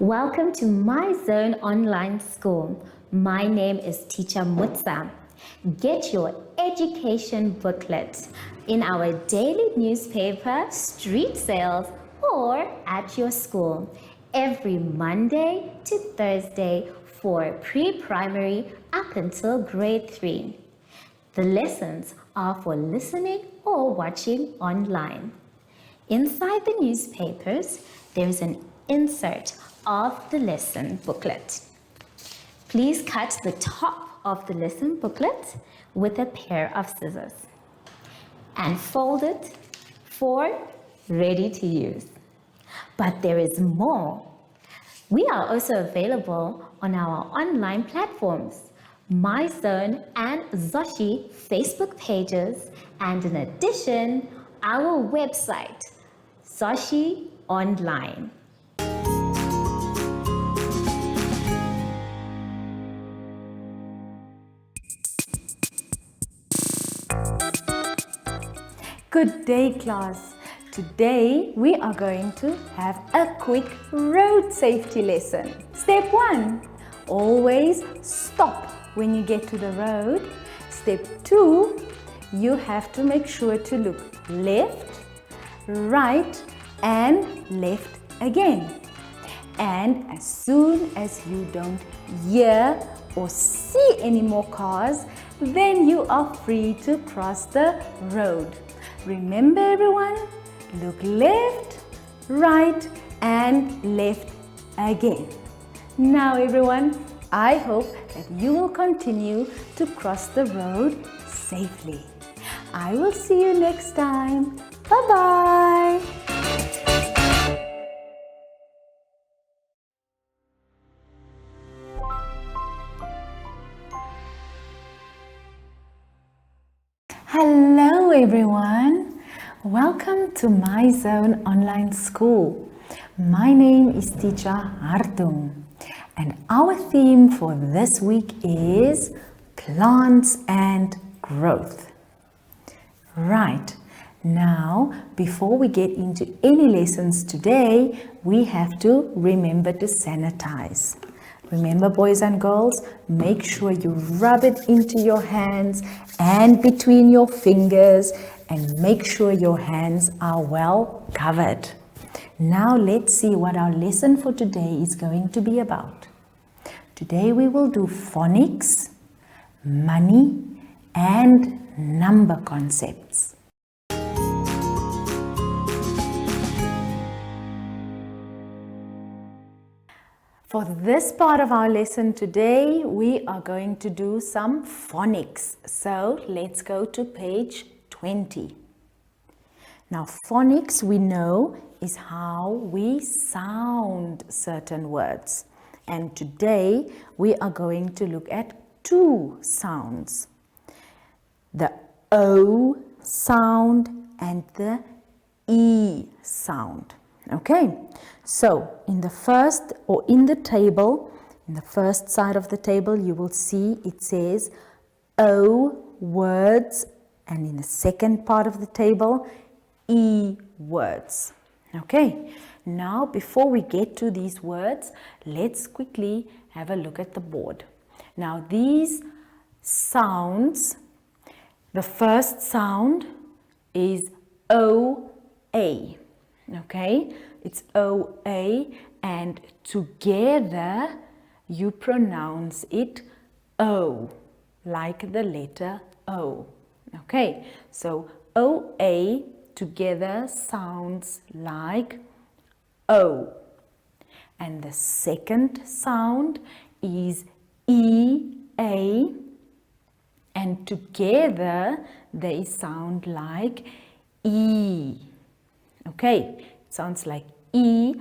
Welcome to My Zone Online School. My name is Teacher Mutsa. Get your education booklet in our daily newspaper, street sales, or at your school every Monday to Thursday for pre-primary up until grade 3. The lessons are for listening or watching online. Inside the newspapers, there is an insert of the lesson booklet. Please cut the top of the lesson booklet with a pair of scissors and fold it for ready to use. But there is more. We are also available on our online platforms, MyZone and Zoshi Facebook pages, and in addition, our website, Zoshi Online. Good day, class. Today we are going to have a quick road safety lesson. Step 1, always stop when you get to the road. Step 2, you have to make sure to look left, right, and left again. And as soon as you don't hear or see any more cars, then you are free to cross the road. Remember everyone, look left, right, and left again. Now everyone, I hope that you will continue to cross the road safely. I will see you next time. Bye-bye. Hello everyone, welcome to My Zone Online School. My name is Teacher Hartung and our theme for this week is plants and growth. Right, now before we get into any lessons today, we have to remember to sanitize. Remember, boys and girls, make sure you rub it into your hands and between your fingers and make sure your hands are well covered. Now let's see what our lesson for today is going to be about. Today we will do phonics, money, and number concepts. For this part of our lesson today, we are going to do some phonics. So let's go to page 20. Now phonics, we know, is how we sound certain words. And today we are going to look at two sounds. The O sound and the E sound. Okay, so in the first or in the table, in the first side of the table, you will see it says O words, and in the second part of the table, E words. Okay, now before we get to these words, let's quickly have a look at the board. Now these sounds, the first sound is O-A. Okay, it's O-A, and together you pronounce it O, like the letter O. Okay, so O-A together sounds like O. And the second sound is E-A, and together they sound like E. Okay, it sounds like E,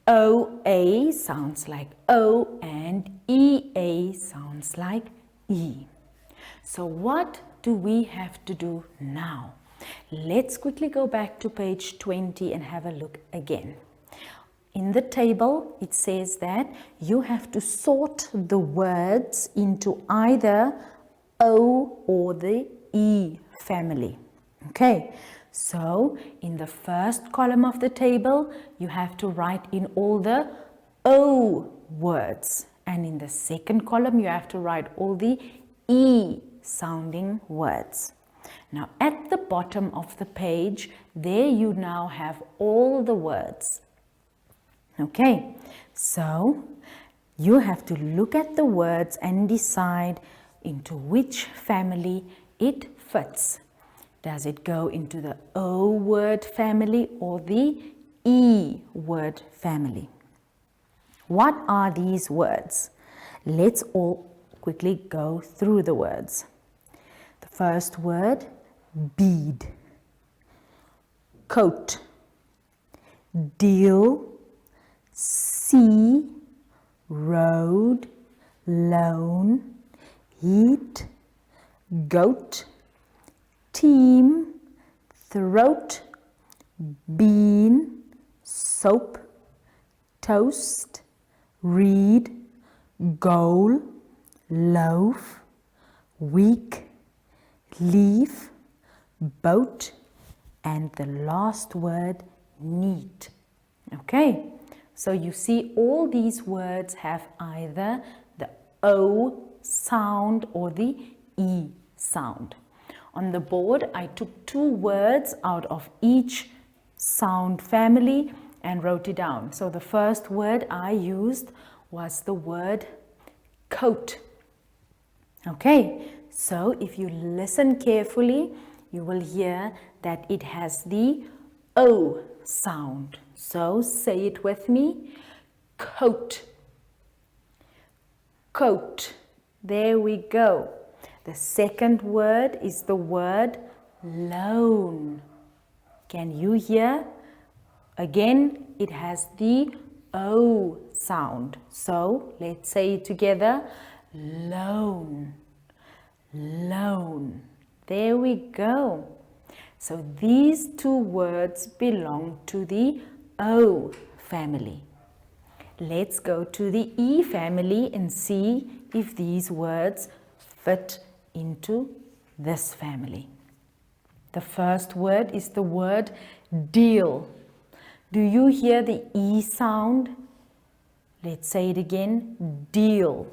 O-A sounds like O, and E-A sounds like E. So what do we have to do now? Let's quickly go back to page 20 and have a look again. In the table, it says that you have to sort the words into either O or the E family. Okay, So in the first column of the table, you have to write in all the O words. And in the second column, you have to write all the E sounding words. Now at the bottom of the page, there you now have all the words. Okay, so you have to look at the words and decide into which family it fits. Does it go into the O word family or the E word family? What are these words? Let's all quickly go through the words. The first word, bead, coat, deal, sea, road, loan, heat, goat, team, throat, bean, soap, toast, read, goal, loaf, week, leaf, boat, and the last word, neat. Okay, so you see all these words have either the O sound or the E sound. On the board, I took 2 words out of each sound family and wrote it down. So the first word I used was the word coat. Okay, so if you listen carefully, you will hear that it has the O sound. So say it with me, coat, coat. There we go. The second word is the word loan. Can you hear? Again, it has the O sound. So let's say it together, loan, loan. There we go. So these 2 words belong to the O family. Let's go to the E family and see if these words fit into this family. The first word is the word deal. Do you hear the E sound? Let's say it again, deal.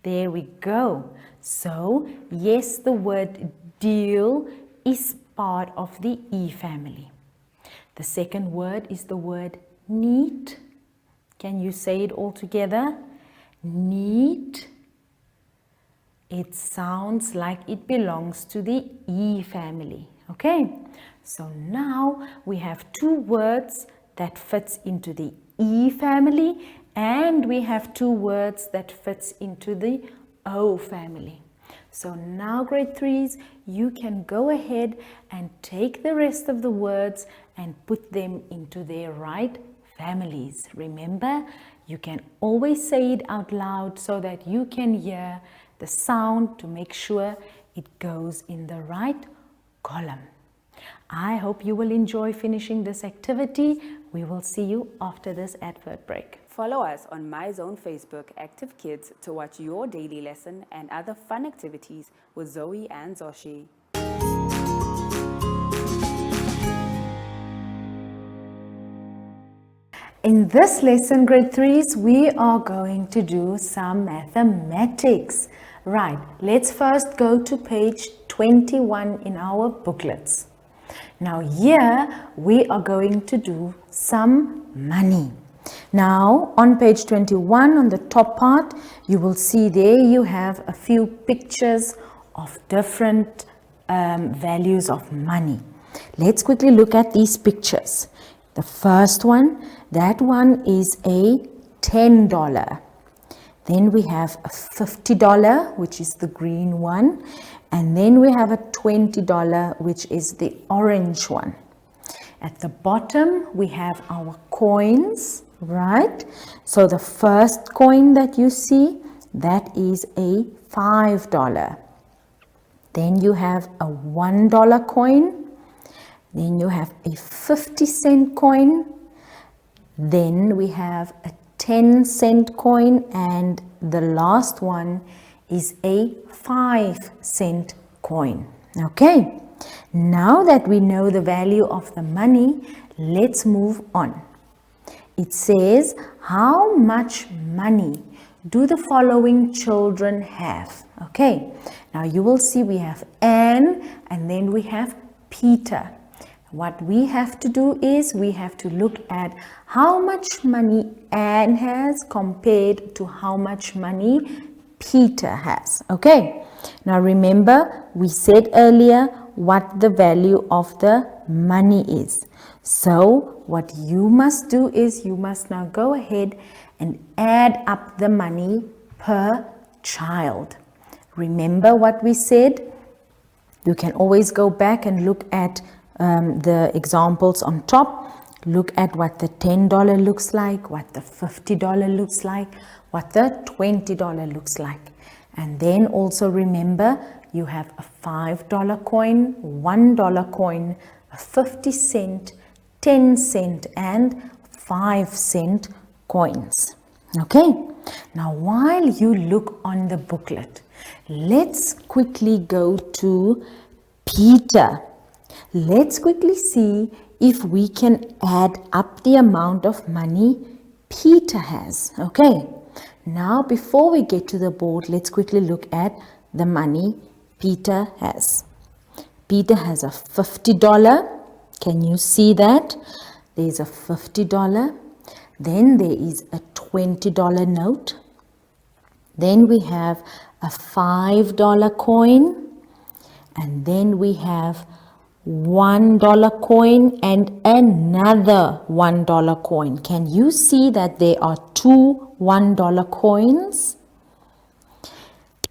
There we go. So, yes, the word deal is part of the E family. The second word is the word neat. Can you say it all together? Neat. It sounds like it belongs to the E family. Okay, so now we have 2 words that fits into the E family and we have 2 words that fits into the O family. So now grade 3s, you can go ahead and take the rest of the words and put them into their right families. Remember, you can always say it out loud so that you can hear the sound to make sure it goes in the right column. I hope you will enjoy finishing this activity. We will see you after this advert break. Follow us on MyZone Facebook Active Kids to watch your daily lesson and other fun activities with Zoe and Zoshi. In this lesson, grade 3s, we are going to do some mathematics. Right, let's first go to page 21 in our booklets. Now here we are going to do some money. Now on page 21 on the top part, you will see there you have a few pictures of different values of money. Let's quickly look at these pictures. The first one, that one is a $10. Then we have a $50, which is the green one. And then we have a $20, which is the orange one. At the bottom, we have our coins, right? So the first coin that you see, that is a $5. Then you have a $1 coin. Then you have a 50-cent coin. Then we have a 10-cent coin, and the last one is a 5-cent coin. Okay, Now that we know the value of the money, let's move on. It says, how much money do the following children have? Okay, now you will see we have Anne and then we have Peter. What we have to do is we have to look at how much money Anne has compared to how much money Peter has. Okay, now remember we said earlier what the value of the money is. So what you must do is you must now go ahead and add up the money per child. Remember what we said? You can always go back and look at the examples on top. Look at what the $10 looks like, what the $50 looks like, what the $20 looks like. And then also remember you have a $5 coin, $1 coin, a 50 cent, 10 cent and 5 cent coins. Okay, now while you look on the booklet, let's quickly go to Peter. Let's quickly see if we can add up the amount of money Peter has. Okay, now before we get to the board, let's quickly look at the money Peter has. Peter has a $50. Can you see that? There's a $50. Then there is a $20 note. Then we have a $5 coin. And then we have $1 coin and another $1 coin. Can you see that there are two $1 coins?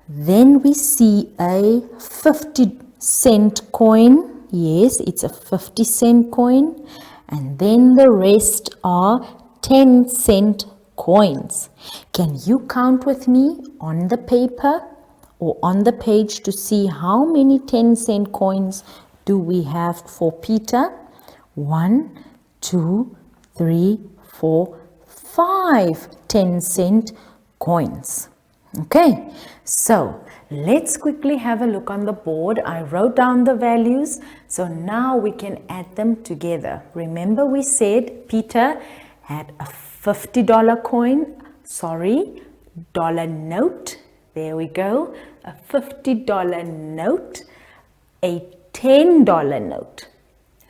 Then we see a 50 cent coin. Yes, it's a 50 cent coin. And then the rest are 10 cent coins. Can you count with me on the paper or on the page to see how many 10 cent coins do we have for Peter? 1, 2, 3, 4, 5 10 cent coins. Okay, so let's quickly have a look on the board. I wrote down the values, so now we can add them together. Remember we said Peter had a $50 coin, dollar note. There we go, a $50 note, a $10 note.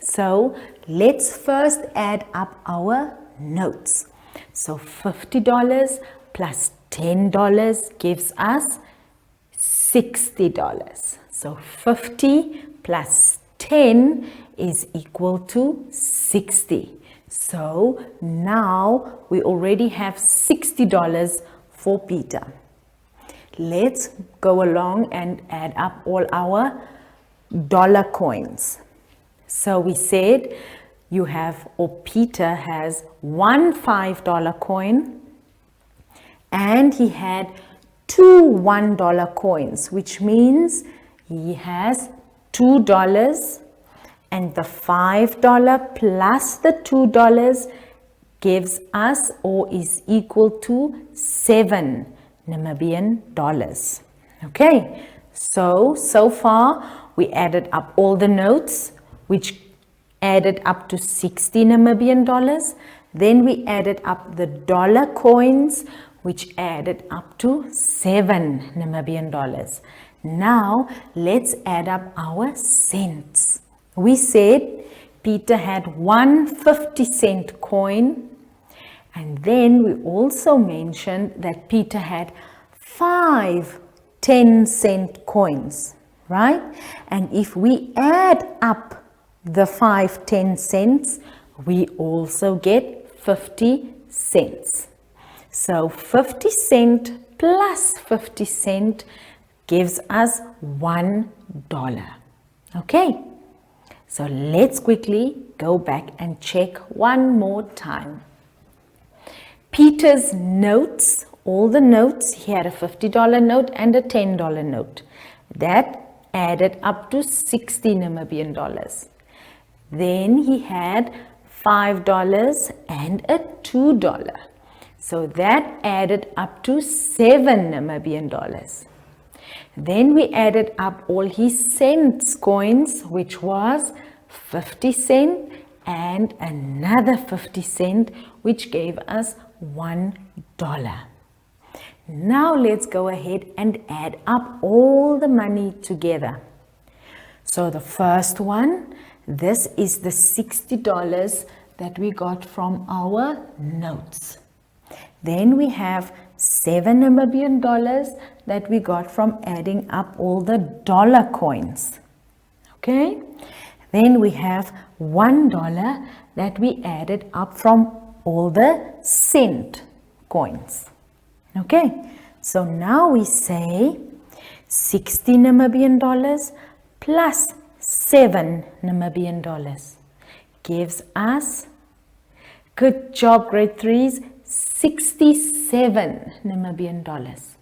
So let's first add up our notes. So $50 plus $10 gives us $60. So 50 plus 10 is equal to 60. So now we already have $60 for Peter. Let's go along and add up all our dollar coins. So we said you have, or Peter has one $5 coin and he had two $1 coins, which means he has $2 and the $5 plus the $2 gives us or is equal to 7 Namibian dollars. Okay, so far we added up all the notes, which added up to 60 Namibian dollars. Then we added up the dollar coins, which added up to 7 Namibian dollars. Now let's add up our cents. We said Peter had one 50 cent coin, and then we also mentioned that Peter had 5 10 cent coins, right? And if we add up the 5 10 cents, we also get 50 cents. So 50 cent plus 50 cent gives us $1. Okay, so let's quickly go back and check one more time. Peter's notes, all the notes, he had a $50 note and a $10 note. That added up to 60 Namibian dollars. Then he had $5 and a $2. So that added up to 7 Namibian dollars. Then we added up all his cents coins, which was 50 cent and another 50 cent, which gave us $1. Now let's go ahead and add up all the money together. So the first one, this is the $60 that we got from our notes. Then we have 7 Namibian dollars that we got from adding up all the dollar coins. Okay. Then we have $1 that we added up from all the cent coins. Okay. So now we say 60 Namibian dollars plus 7 Namibian dollars gives us, good job grade 3s, 67 Namibian dollars.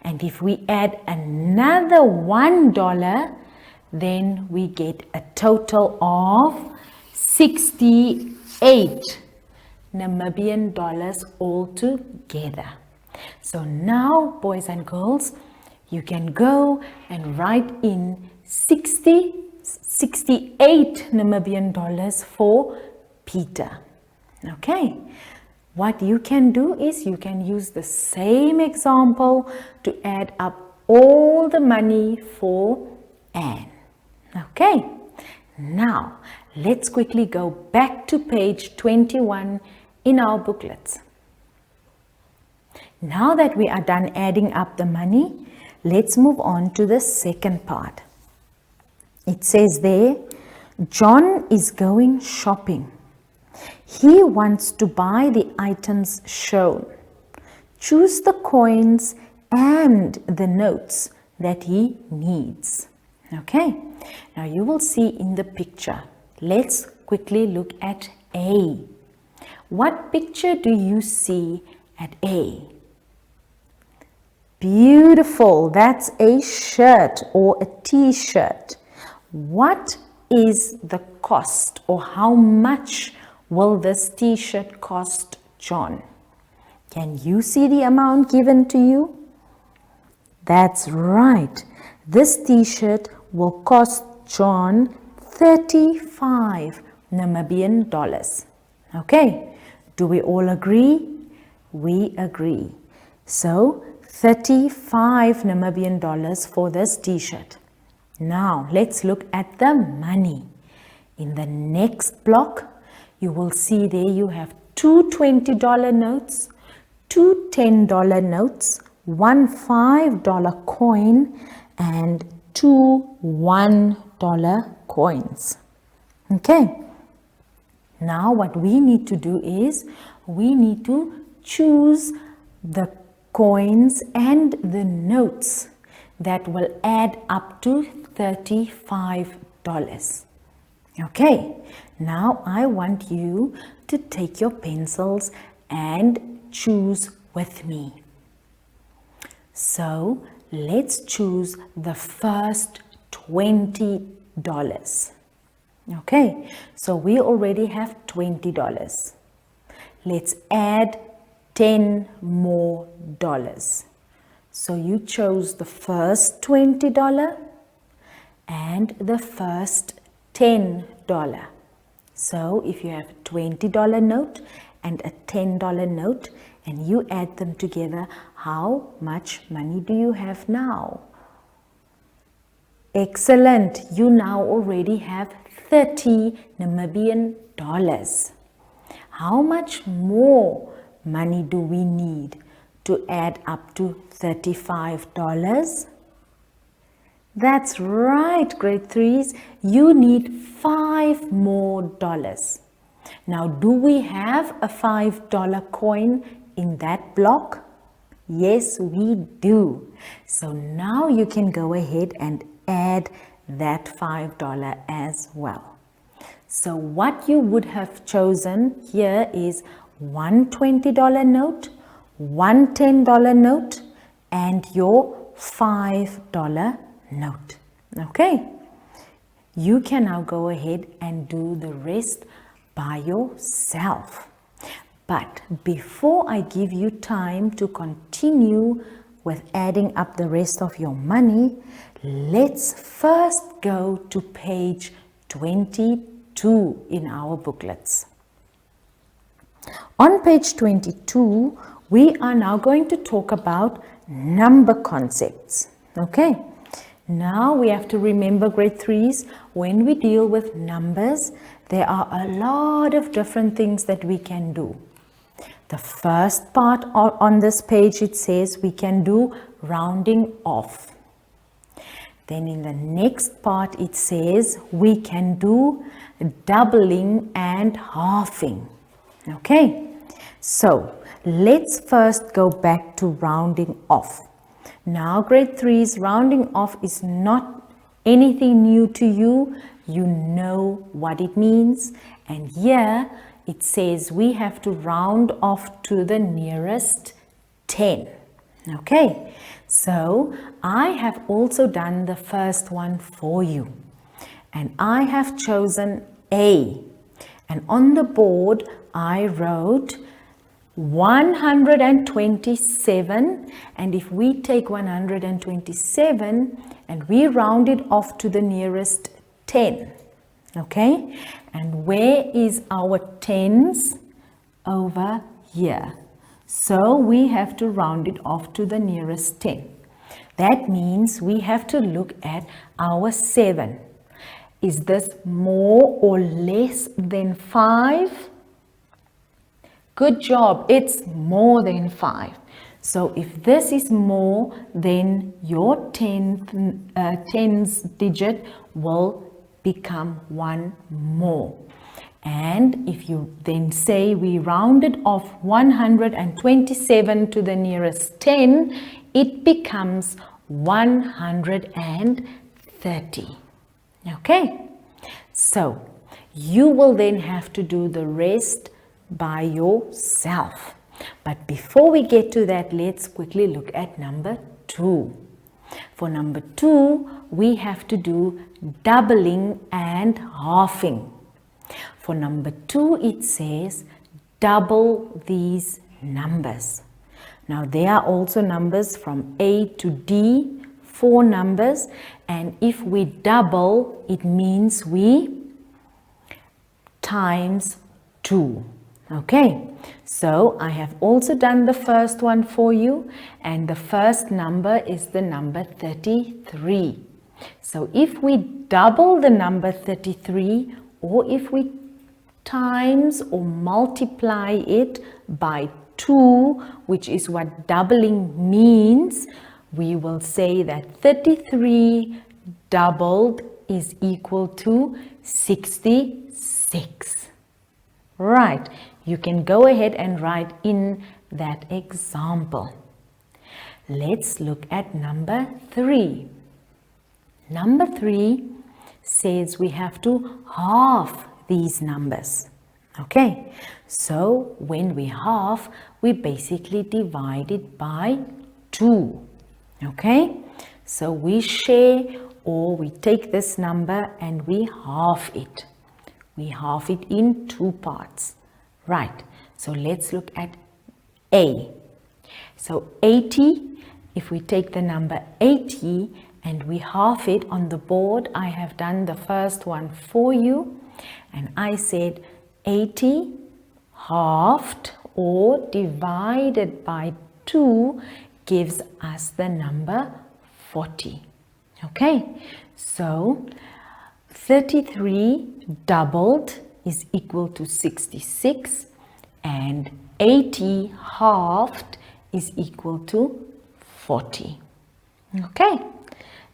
And if we add another $1, then we get a total of 68 Namibian dollars altogether. So now, boys and girls, you can go and write in 68 Namibian dollars for Peter. Okay. What you can do is you can use the same example to add up all the money for Anne. Okay. Now, let's quickly go back to page 21 in our booklets. Now that we are done adding up the money, let's move on to the second part. It says there, John is going shopping. He wants to buy the items shown. Choose the coins and the notes that he needs. Okay, now you will see in the picture. Let's quickly look at A. What picture do you see at A? Beautiful, that's a shirt or a t-shirt. What is the cost, or how much will this t-shirt cost John? Can you see the amount given to you? That's right. This t-shirt will cost John 35 Namibian dollars. Okay, do we all agree? We agree. So 35 Namibian dollars for this t-shirt. Now let's look at the money. In the next block, you will see there you have two $20 notes, two $10 notes, one $5 coin, and two $1 coins. Okay. Now what we need to do is we need to choose the coins and the notes that will add up to $35. Okay, now I want you to take your pencils and choose with me. So let's choose the first $20. Okay, so we already have $20. Let's add 10 more dollars. So you chose the first $20 and the first $10. So if you have a $20 note and a $10 note and you add them together, how much money do you have now? Excellent. You now already have 30 Namibian dollars. How much more money do we need to add up to $35? That's right, grade 3s. You need 5 more dollars. Now, do we have a $5 coin in that block? Yes, we do. So now you can go ahead and add that $5 as well. So what you would have chosen here is one $20 note, one $10 note, and your $5 note. Okay, you can now go ahead and do the rest by yourself. But before I give you time to continue with adding up the rest of your money, let's first go to page 22 in our booklets. On page 22, we are now going to talk about number concepts. Okay, now we have to remember, grade 3s, when we deal with numbers, there are a lot of different things that we can do. The first part on this page, it says we can do rounding off. Then in the next part, it says we can do doubling and halving. Okay, so let's first go back to rounding off. Now, grade 3's rounding off is not anything new to you. You know what it means. And here it says we have to round off to the nearest 10. Okay, so I have also done the first one for you. And I have chosen A. And on the board, I wrote 127, and if we take 127 and we round it off to the nearest 10, okay? And where is our tens? Over here. So we have to round it off to the nearest 10. That means we have to look at our 7. Is this more or less than 5? Good job, it's more than 5. So if this is more, then your tens digit will become 1 more. And if you then say we rounded off 127 to the nearest 10, it becomes 130. Okay, so you will then have to do the rest by yourself. But before we get to that, let's quickly look at number 2. For number 2, we have to do doubling and halving. For number 2, it says double these numbers. Now there are also numbers from A to D, 4 numbers, and if we double, it means we times 2. Okay, so I have also done the first one for you, and the first number is the number 33. So if we double the number 33, or if we times or multiply it by 2, which is what doubling means, we will say that 33 doubled is equal to 66. Right, you can go ahead and write in that example. Let's look at number 3. Number 3 says we have to halve these numbers. Okay, so when we halve, we basically divide it by 2. Okay, so we share, or we take this number and we halve it. We halve it in 2 parts. Right, so let's look at A. So 80, if we take the number 80 and we halve it on the board, I have done the first one for you, and I said 80 halved or divided by 2 gives us the number 40. Okay, so 33 doubled is equal to 66, and 80 halved is equal to 40. Okay,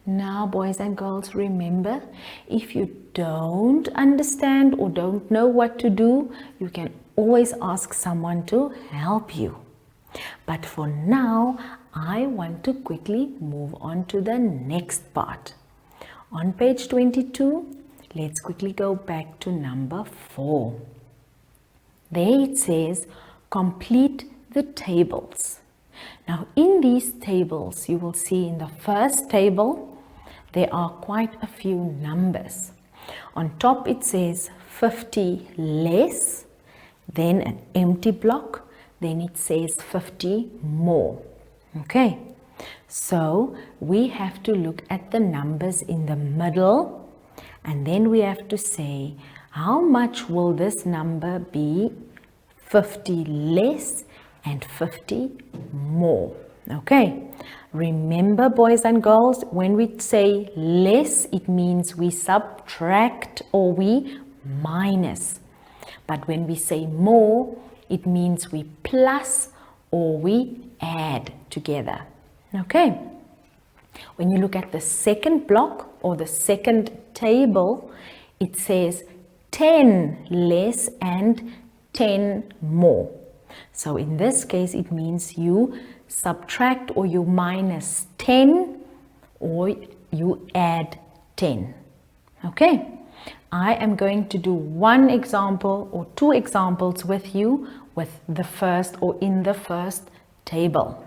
now boys and girls, remember, if you don't understand or don't know what to do, you can always ask someone to help you. But for now, I want to quickly move on to the next part. On page 22, let's quickly go back to number 4. There it says, complete the tables. Now in these tables, you will see in the first table, there are quite a few numbers. On top it says 50 less, then an empty block, then it says 50 more. Okay, So we have to look at the numbers in the middle, and then we have to say, how much will this number be 50 less and 50 more? Okay, remember, boys and girls, when we say less, it means we subtract or we minus. But when we say more, it means we plus or we add together. Okay, when you look at the second block or the second table, it says 10 less and 10 more. So in this case, it means you subtract or you minus 10 or you add 10. Okay, I am going to do one example or two examples with you with the first or in the first table.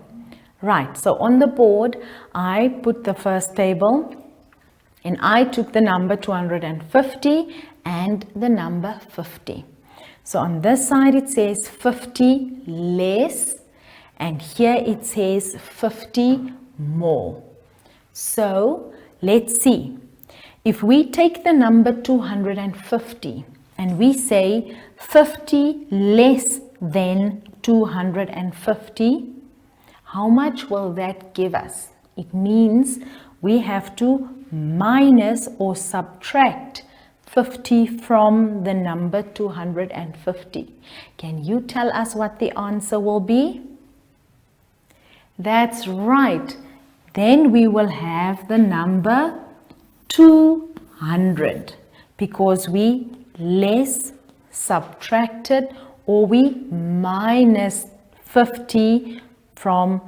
Right, so on the board, I put the first table and I took the number 250 and the number 50. So on this side it says 50 less, and here it says 50 more. So let's see. If we take the number 250 and we say 50 less than 250, how much will that give us? It means we have to minus or subtract 50 from the number 250. Can you tell us what the answer will be? That's right. Then we will have the number 200 because we less subtracted or we minus 50 from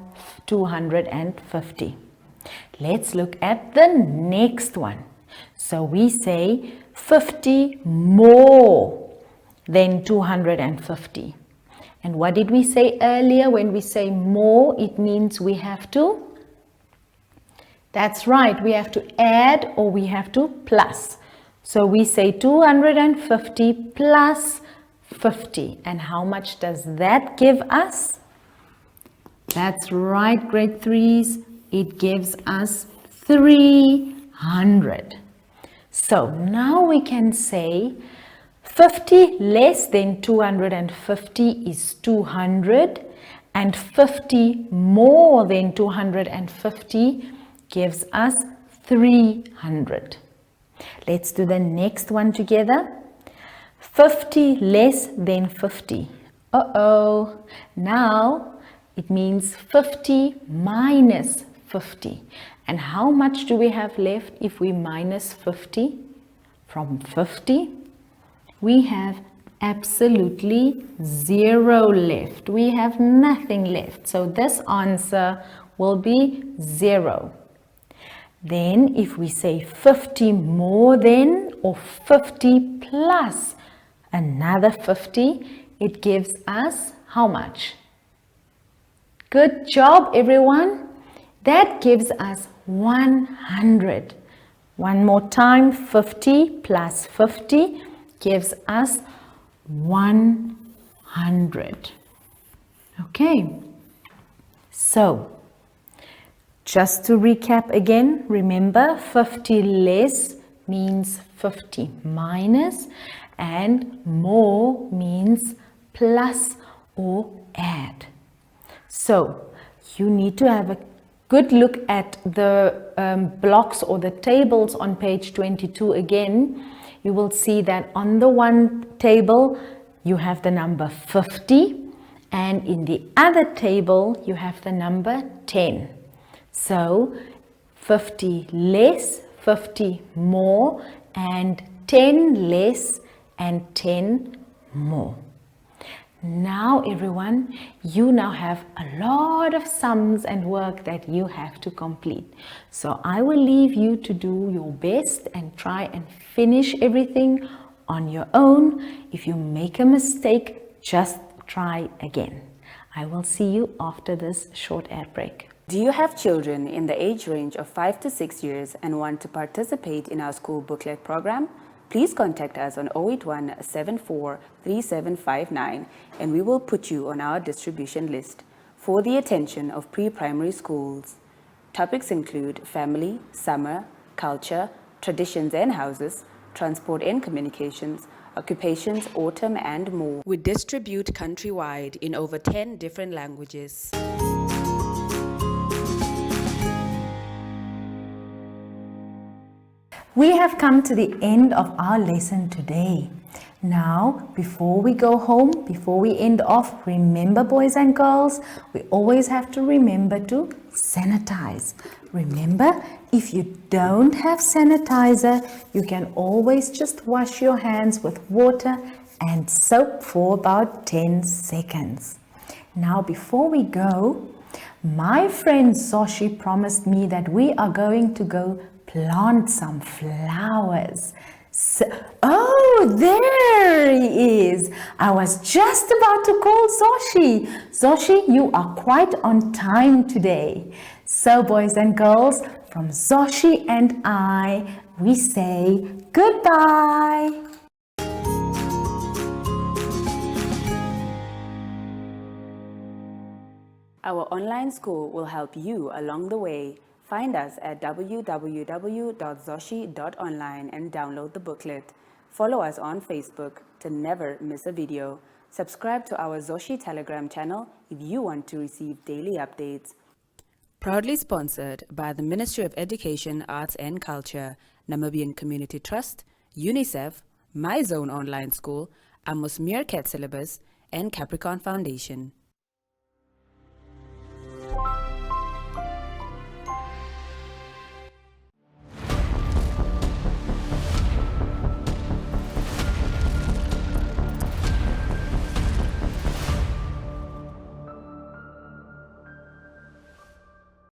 250. Let's look at the next one. So we say 50 more than 250. And what did we say earlier? When we say more, it means we have to, that's right, we have to add or we have to plus. So we say 250 plus 50. And how much does that give us? That's right, grade 3s. It gives us 300. So now we can say 50 less than 250 is 200, and 50 more than 250 gives us 300. Let's do the next one together. 50 less than 50. Now it means 50 minus 50. And how much do we have left if we minus 50 from 50? We have absolutely 0 left. We have nothing left. So this answer will be 0. Then if we say 50 more than or 50 plus another 50, it gives us how much? Good job, everyone. That gives us 100. One more time, 50 plus 50 gives us 100. Okay, so just to recap again, remember 50 less means 50 minus, and more means plus or add. So you need to have a good look at the blocks or the tables on page 22 again. You will see that on the one table you have the number 50, and in the other table you have the number 10. So 50 less, 50 more, and 10 less and 10 more. Now everyone, you now have a lot of sums and work that you have to complete. So I will leave you to do your best and try and finish everything on your own. If you make a mistake, just try again. I will see you after this short ad break. Do you have children in the age range of 5 to 6 years and want to participate in our school booklet program? Please contact us on 081 74 3759 and we will put you on our distribution list for the attention of pre-primary schools. Topics include family, summer, culture, traditions and houses, transport and communications, occupations, autumn, and more. We distribute countrywide in over 10 different languages. We have come to the end of our lesson today. Now, before we go home, before we end off, remember, boys and girls, we always have to remember to sanitize. Remember, if you don't have sanitizer, you can always just wash your hands with water and soap for about 10 seconds. Now, before we go, my friend Zoshi promised me that we are going to go plant some flowers. Oh, there he is. I was just about to call Zoshi. Zoshi, you are quite on time today. So, boys and girls, from Zoshi and I, we say goodbye. Our online school will help you along the way. Find us at www.zoshi.online and download the booklet. Follow us on Facebook to never miss a video. Subscribe to our Zoshi Telegram channel if you want to receive daily updates. Proudly sponsored by the Ministry of Education, Arts and Culture, Namibian Community Trust, UNICEF, My Zone Online School, Amos Meerkat Syllabus, and Capricorn Foundation.